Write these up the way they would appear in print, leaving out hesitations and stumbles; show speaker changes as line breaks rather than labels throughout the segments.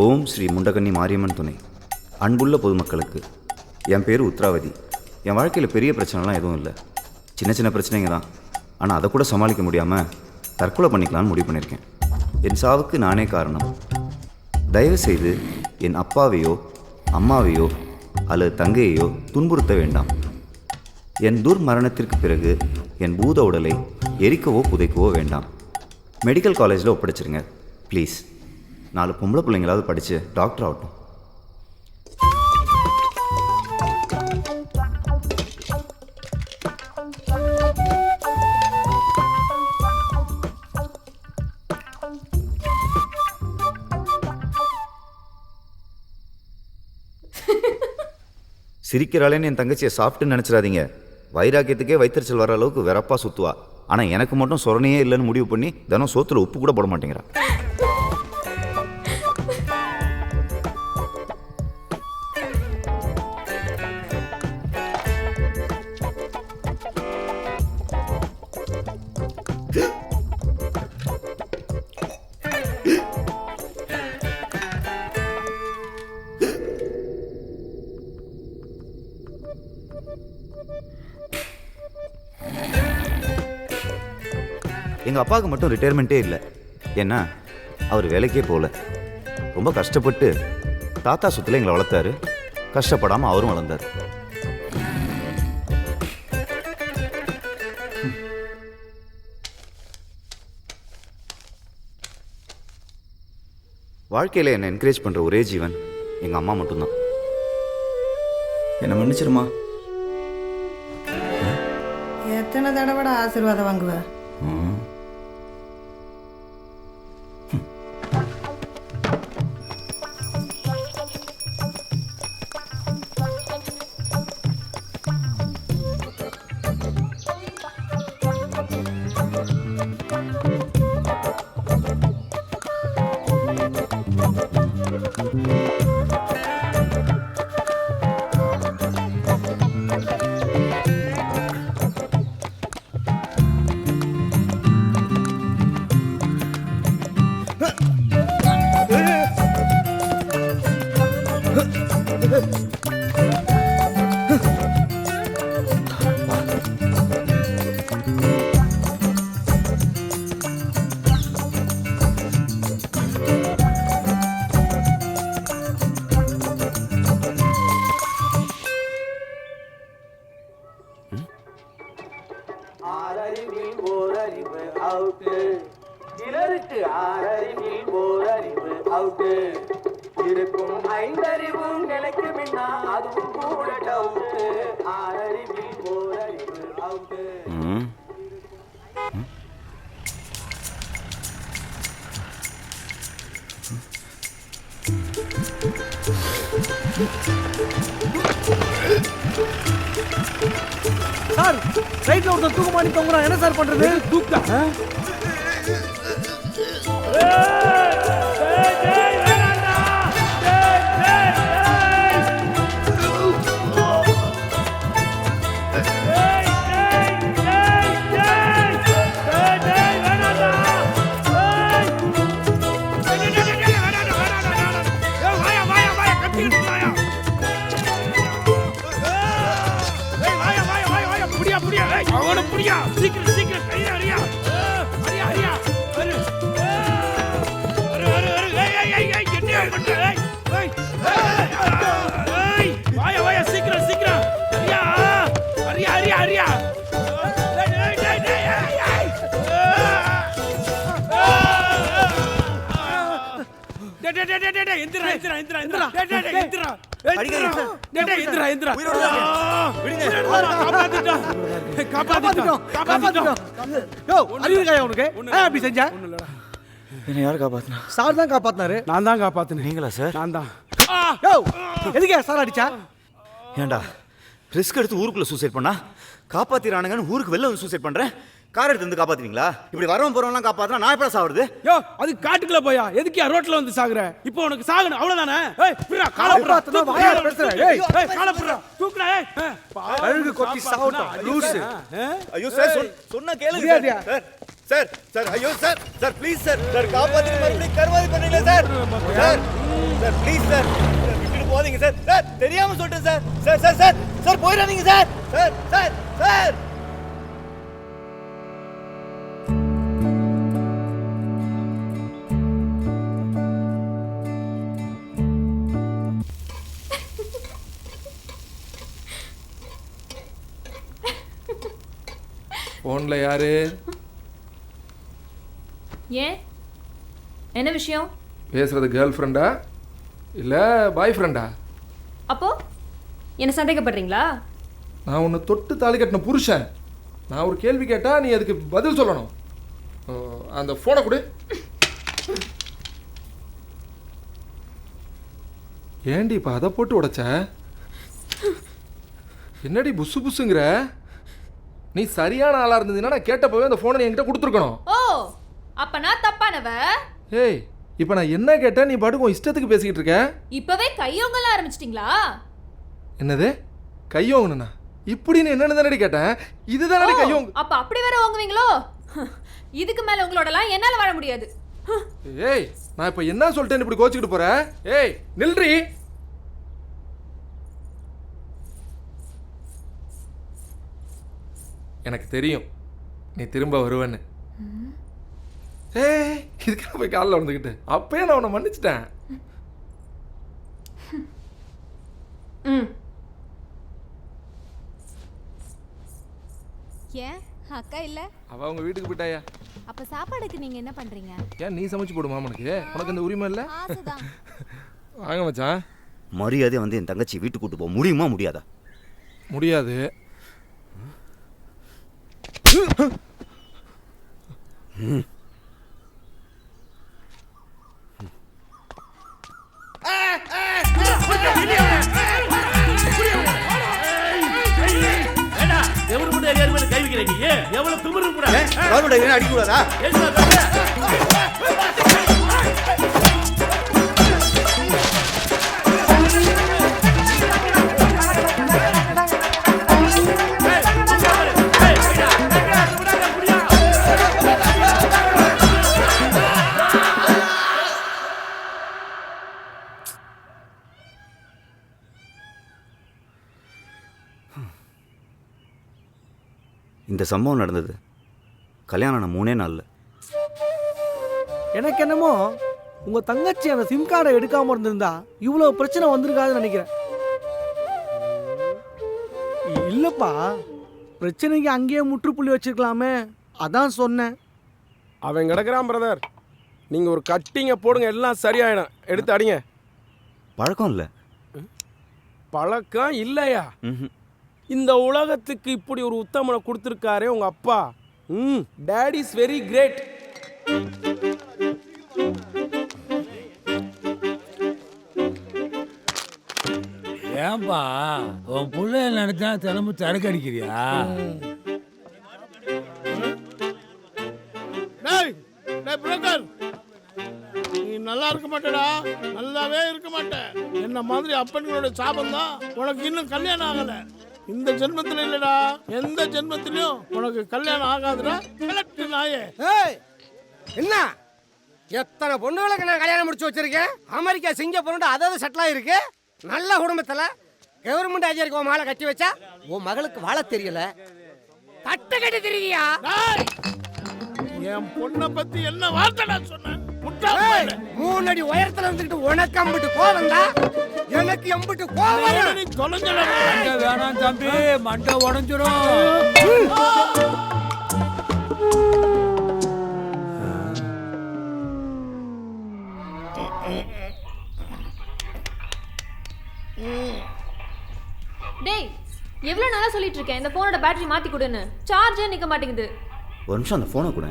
ஓம் ஸ்ரீ முண்டகன்னி மாரியம்மன் துணை. அன்புள்ள பொதுமக்களுக்கு என் பேர் உத்ராவதி. என் வாழ்க்கையில் பெரிய பிரச்சனைலாம் எதுவும் இல்லை, சின்ன சின்ன பிரச்சனைங்க தான். ஆனால் அதை கூட சமாளிக்க முடியாமல் தற்கொலை பண்ணிக்கலான்னு முடிவு பண்ணியிருக்கேன். என் சாவுக்கு நானே காரணம். தயவுசெய்து என் அப்பாவையோ அம்மாவையோ அல்லது தங்கையையோ துன்புறுத்த வேண்டாம். என் துர்மரணத்திற்கு பிறகு என் பூத உடலை எரிக்கவோ புதைக்கவோ வேண்டாம். மெடிக்கல் காலேஜில் ஒப்படைச்சிருங்க ப்ளீஸ். 4 பொம்பளை பிள்ளைங்களாவது படித்து டாக்டர் ஆகட்டும். சிரிக்கிறாளேன்னு என் தங்கச்சியை சாப்பிட்டுன்னு நினச்சிடாதீங்க. வைராக்கியத்துக்கே வைத்தறிச்சல் வர அளவுக்கு வெறப்பா சுற்றுவா. ஆனால் எனக்கு மட்டும் சொரணையே இல்லைன்னு முடிவு பண்ணி தினம் சோத்துல உப்பு கூட போட மாட்டேங்கிறா. எங்கள் அப்பாவுக்கு மட்டும் ரிட்டையர்மெண்ட்டே இல்லை. ஏன்னா அவர் வேலைக்கே போகல. ரொம்ப கஷ்டப்பட்டு தாத்தா சொத்துல எங்களை வளர்த்தாரு. கஷ்டப்படாமல் அவரும் வளர்ந்தார். வாழ்க்கையில் என்னை என்கரேஜ் பண்ணுற ஒரே ஜீவன் எங்கள் அம்மா மட்டும்தான். என்னை மன்னிச்சிருமா.
எத்தனை தடவை ஆசீர்வாதம் வாங்குவ?
ஆறறிவில் ஓரறிவு அவுட்டு, சிலருக்கு ஆறறிவில் ஓரறிவு அவுட்டு, இருக்கும் 5 அறிவும் நிலைக்குமின்னா அதுவும் கூட டவுட்டு. ஆறறிவில் ஓரறிவு அவுட்டு.
சார், ரைட்ல ஒருத்தர் தூக்க மாட்டி தொங்குறான். என்ன சார் பண்றது? தூக்க
என்ன யார் காப்பாத்தினா?
சார் தான் காப்பாத்தினாரு.
நான் தான் காப்பாத்தினேன்.
நீங்களா சார்?
நான் தான்.
எதுக்கே சார் அடிச்சா?
ஏண்டா ரிஸ்க் எடுத்து ஊருக்குள்ள சூசைட் பண்ணா காப்பாத்திரானுங்கன்னு ஊருக்கு வெளில வந்து சூசைட் பண்றேன். கார் எடுத்து வந்து காப்பாத்துவீங்களா? இப்படி வரவன் போறவங்கலாம் காப்பாத்தினா நான் எப்படா சாவுறது?
யோ, அது காட்டுக்குள்ள போயா? எதுக்கு ரோட்ல வந்து சாகுற? இப்போ உனக்கு சாகணும் அவ்வளவுதானே? ஏய் புறா கால புறா
வாயா பேசுற. ஏய்
கால புறா தூக்குடா. ஏய்
அழுகு கொட்டி சாவுடா லூஸ்.
ஐயோ சார் சொன்னா கேளுங்க சார். சார் சார் ஐயோ சார் ப்ளீஸ் சார் காப்பாத்துங்க. மறுபடியும் கர்வாதி பண்ணீங்களா sir? Sir
sir please sir விட்டுட்டு போதீங்க சார் சார் தெரியாம சொல்லிட்டேன் sir sir sir sir sir போயிடாதீங்க சார் சார் சார் சார்
ஃபோனில் யாரு?
ஏன் என்ன விஷயம்?
பேசுறது கேர்ள் ஃப்ரெண்டா இல்லை பாய் ஃப்ரெண்டா?
அப்போ என்ன சந்தேகப்படுறீங்களா?
நான் உன்னை தொட்டு தாலி கட்டின புருஷன். நான் ஒரு கேள்வி கேட்டால் நீ அதுக்கு பதில் சொல்லணும். அந்த ஃபோனை கொடு. ஏண்டி இப்போ அதை போட்டு உடைச்ச? என்னடி புசு புசுங்கிற? நீ சரியான ஆளாக இருந்ததுன்னா நான் கேட்டப்பவே அந்த ஃபோனை என்கிட்ட கொடுத்துருக்கணும்.
ஓ அப்ப நான் தப்பானவ?
ஏய் இப்போ நான் என்ன கேட்டேன், நீ பாட்டுக்கு உன் இஷ்டத்துக்கு பேசிக்கிட்டு இருக்க.
இப்பவே கையோங்கலாம் ஆரம்பிச்சிட்டீங்களா?
என்னது கையோங்கண்ணா? இப்படின்னு என்னன்னு தானடி கேட்டேன். இதுதானடி கையோங்க.
அப்ப அப்படி வேற வாங்குவீங்களோ? இதுக்கு மேல உங்களோடலாம் என்னால வாழ முடியாது.
ஏய் நான் இப்போ என்ன சொல்லிட்டேன்னு இப்படி கோச்சிக்கிட்டு போற? ஏய் நில்றி. எனக்கு தெரியும் நீ திரும்ப வருவேன்னு. ஏய் இதுக்காக போய் காலில் வந்துக்கிட்டு அப்பயே நான் உன்னை மன்னிச்சிட்டேன்.
ஏன் அக்கா இல்ல?
அவ உங்க வீட்டுக்கு போயிட்டாயா?
அப்ப சாப்பாடுக்கு நீங்க என்ன பண்றீங்க?
ஏன் நீ சமைச்சு போடு மாமனுக்கு? உனக்கு அந்த உரிமை இல்லை?
ஆசைதான்.
வாங்க மச்சான்.
மரியாதை வந்து என் தங்கச்சி வீட்டுக்கு கூட்டு போக முடியுமா முடியாதா?
முடியாது.
கை வைக்கிறீங்க எவ்வளவு திமிரு கூட
அடிக்க கூடாதா?
இந்த சம்பவம் நடந்தது கல்யாணம் ஆன 3 நாள்ல.
எனக்கு என்னமோ உங்க தங்கச்சி அந்த சிம் கார்டை எடுக்காம இருந்திருந்தா இவ்வளவு பிரச்சனை வந்திருக்காதுன்னு நினைக்கிறேன். இல்லப்பா, பிரச்சனைக்கு அங்கேயே முற்றுப்புள்ளி வச்சிருக்கலாமே, அதான் சொன்னேன்.
அவன் கிடக்குறான் பிரதர். நீங்க ஒரு கட்டிங்க போடுங்க, எல்லாம் சரியாயிடும். எடுத்து அடிங்க.
பழக்கம் இல்லை.
பழக்கம் இல்லையா? இந்த உலகத்துக்கு இப்படி ஒரு உத்தமனை கொடுத்துருக்காரே உங்க அப்பா. Dad is very great.
ஏன்பா உன் பிள்ளைய நினைச்சா தினமும் சரக்கு அடிக்கிறியா?
நீ நல்லா இருக்க மாட்டேடா, நல்லாவே இருக்க மாட்டேன். என்ன மாதிரி அப்பன்களோட சாபம் தான் உனக்கு இன்னும் கல்யாணம் ஆகல. இந்த ஜென்மத்துல இல்லடா, எந்த ஜென்மத்திலயும் உனக்கு கல்யாணம் ஆகாதுடா. கலெக்ட் நாயே.
என்ன எத்தனை பொண்ணுகளுக்கு நான் கல்யாணம் முடிச்சு வச்சிருக்கேன். அமெரிக்கா சிங்கப்பூர் அதாவது செட்டில் ஆயிருக்கு. நல்ல குடும்பத்துல கவர்மெண்ட் அதிகாரிக்கு உன் மகளை கட்டி வச்சா உன் மகளுக்கு வாழ தெரியல, தட்டை கட்டி தெரியா?
என் பொண்ணை பத்தி என்ன வார்த்தை சொன்னேன்?
3 அடி உயரத்துல இருந்துட்டு உனக்கு அம்பிட்டு கோவம்டா, எனக்கு எம்பிட்டு கோவம்.
நீ தொலைஞ்சல.
வேணாம் தம்பி, மண்டை உடஞ்சிரும்.
டேய் எவ்வளவு நாளா சொல்லிட்டு இருக்கேன் இந்த போனோட பேட்டரி மாத்தி கொடுன்னு. சார்ஜே நிக்க மாட்டேங்குது.
ஒரு நிமிஷம் அந்த ஃபோனை கூட.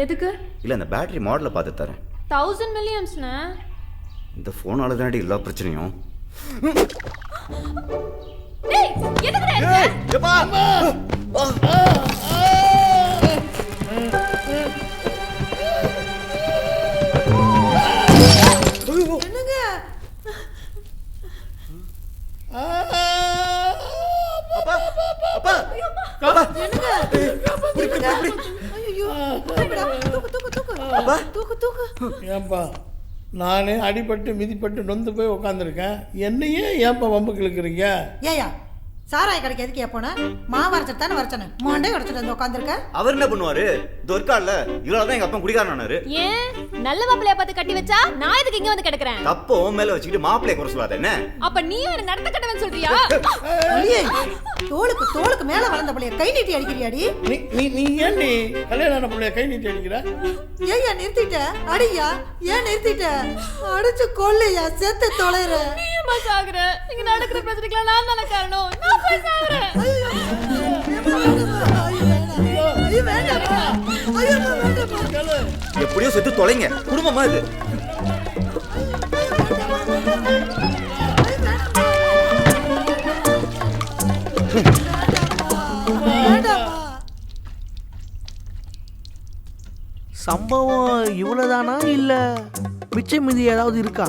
எதுக்கு?
இல்லை அந்த பேட்டரி மாடலை பார்த்து தரேன்.
1000 மில்லியன்ஸ்ண்ணே.
இந்த ஃபோனால தானடி எல்லா பிரச்சனையும்.
டேய் எதுக்குடா
எப்பா
என்னங்க?
அப்பா அப்பா
என்னங்க? ஐயோ, தூக்குடா, தூக்கு.
ஏன்பா நானே அடிபட்டு மிதிப்பட்டு நொந்து போய் உக்காந்துருக்கேன். என்னையே ஏன்ப்பா வம்புக்கு இழுக்கிறீங்க?
ஏயா சாராய கடைக்கு எதுக்கு போன மாவு அரைச்சிட்டு தானே வரைச்சனே மண்டை உடச்சிட்டு வந்து உட்காந்துருக்க.
அவர் என்ன பண்ணுவாரு? இது ஒரு கால இவ்வளவு தான் எங்க அப்பா குடிக்காரனாரு.
ஏன் நல்ல மாப்பிளைய பார்த்து கட்டி வச்சா நான் இதுக்கு இங்க வந்து கிடக்குறேன்?
தப்போ மேல வச்சுக்கிட்டு மாப்பிளைய குறை சொல்லாத என்ன?
அப்ப நீயும் என்ன நடத்த கட்டவன் சொல்றியா?
ஐயே, தோளுக்கு மேல வளர்ந்த பிள்ளைய கை நீட்டி அடிக்கிறியாடி?
நீ ஏன் நீ கல்யாண பிள்ளைய கை நீட்டி அடிக்கிற?
ஏய்யா நிறுத்திட்ட? அடியா ஏன் நிறுத்திட்ட? அடிச்சு கொல்லையா செத்து தொலைற.
நீயுமா சாகுற? இங்க நடக்கிற பிரச்சனைக்கு நான் தான காரணம். நான் போய் சாகுறேன்.
எப்படியோ செத்து தொலைங்க. குடும்பமா இது.
சம்பவம் இவ்வளவுதானா இல்ல மிச்சம் மீதி ஏதாவது இருக்கா?